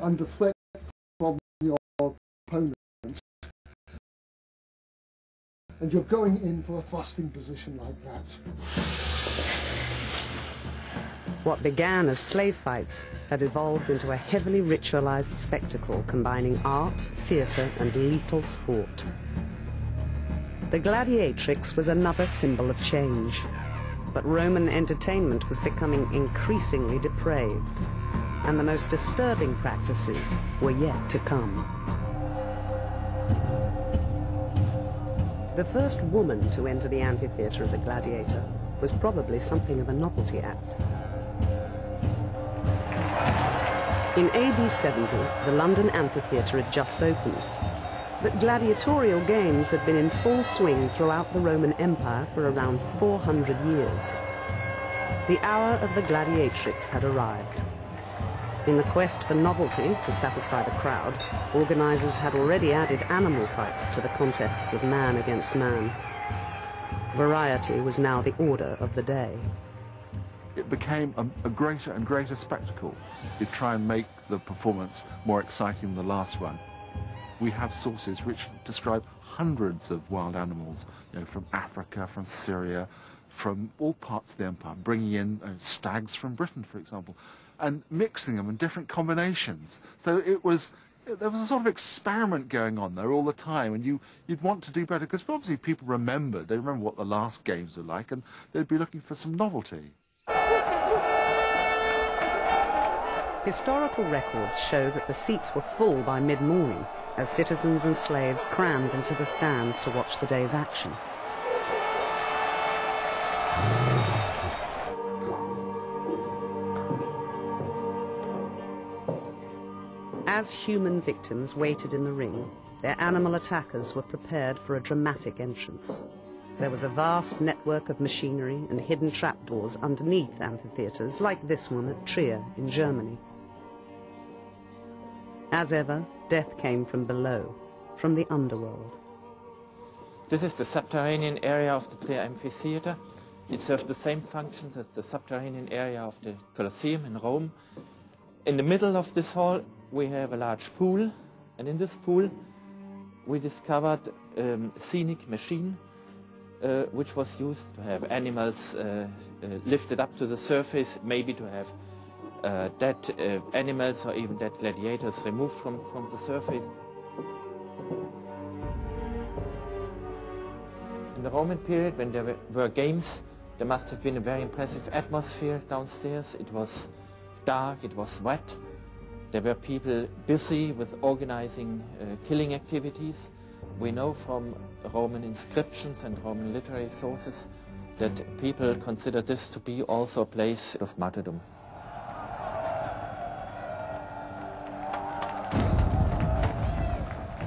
under threat from your opponent, and you're going in for a thrusting position like that. What began as slave fights had evolved into a heavily ritualized spectacle combining art, theatre and lethal sport. The Gladiatrix was another symbol of change, but Roman entertainment was becoming increasingly depraved, and the most disturbing practices were yet to come. The first woman to enter the amphitheatre as a gladiator was probably something of a novelty act. In AD 70, the London amphitheatre had just opened, but gladiatorial games had been in full swing throughout the Roman Empire for around 400 years. The hour of the Gladiatrix had arrived. In the quest for novelty to satisfy the crowd, organizers had already added animal fights to the contests of man against man. Variety was now the order of the day. It became a greater and greater spectacle to try and make the performance more exciting than the last one. We have sources which describe hundreds of wild animals, from Africa, from Syria, from all parts of the empire, bringing in stags from Britain, for example, and mixing them in different combinations. So there was a sort of experiment going on there all the time, and you'd want to do better, because obviously people they remember what the last games were like, and they'd be looking for some novelty. Historical records show that the seats were full by mid-morning, as citizens and slaves crammed into the stands to watch the day's action. As human victims waited in the ring, their animal attackers were prepared for a dramatic entrance. There was a vast network of machinery and hidden trapdoors underneath amphitheatres, like this one at Trier in Germany. As ever, death came from below, from the underworld. This is the subterranean area of the Trier amphitheater. It serves the same functions as the subterranean area of the Colosseum in Rome. In the middle of this hall, we have a large pool, and in this pool, we discovered a scenic machine, which was used to have animals lifted up to the surface, maybe to have dead animals or even dead gladiators removed from the surface. In the Roman period, when there were games, there must have been a very impressive atmosphere downstairs. It was dark, it was wet. There were people busy with organizing killing activities. We know from Roman inscriptions and Roman literary sources that people consider this to be also a place of martyrdom.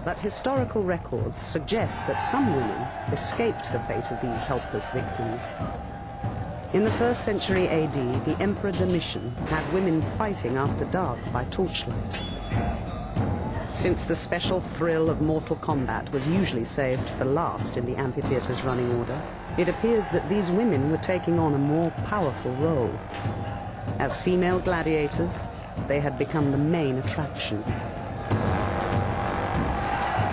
But historical records suggest that some women escaped the fate of these helpless victims. In the 1st century AD, the Emperor Domitian had women fighting after dark by torchlight. Since the special thrill of mortal combat was usually saved for last in the amphitheatre's running order, it appears that these women were taking on a more powerful role. As female gladiators, they had become the main attraction.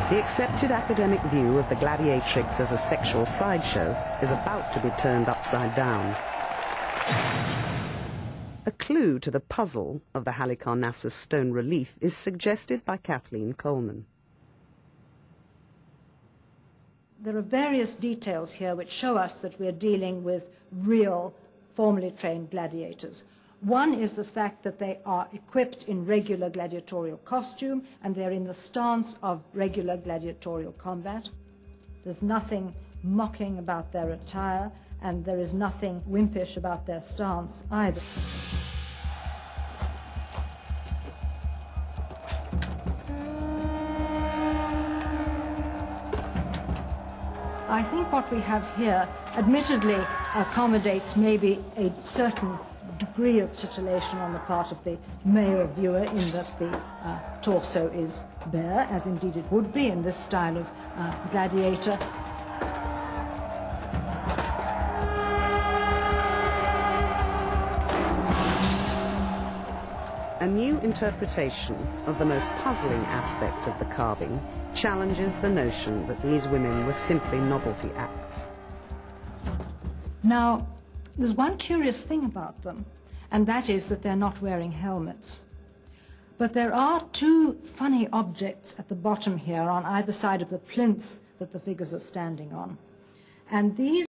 The accepted academic view of the Gladiatrix as a sexual sideshow is about to be turned upside down. A clue to the puzzle of the Halicarnassus stone relief is suggested by Kathleen Coleman. There are various details here which show us that we're dealing with real, formally trained gladiators. One is the fact that they are equipped in regular gladiatorial costume and they're in the stance of regular gladiatorial combat. There's nothing mocking about their attire, and there is nothing wimpish about their stance either. I think what we have here admittedly accommodates maybe a certain degree of titillation on the part of the male viewer, in that the torso is bare, as indeed it would be in this style of gladiator. A new interpretation of the most puzzling aspect of the carving challenges the notion that these women were simply novelty acts. Now, there's one curious thing about them, and that is that they're not wearing helmets. But there are two funny objects at the bottom here on either side of the plinth that the figures are standing on. And these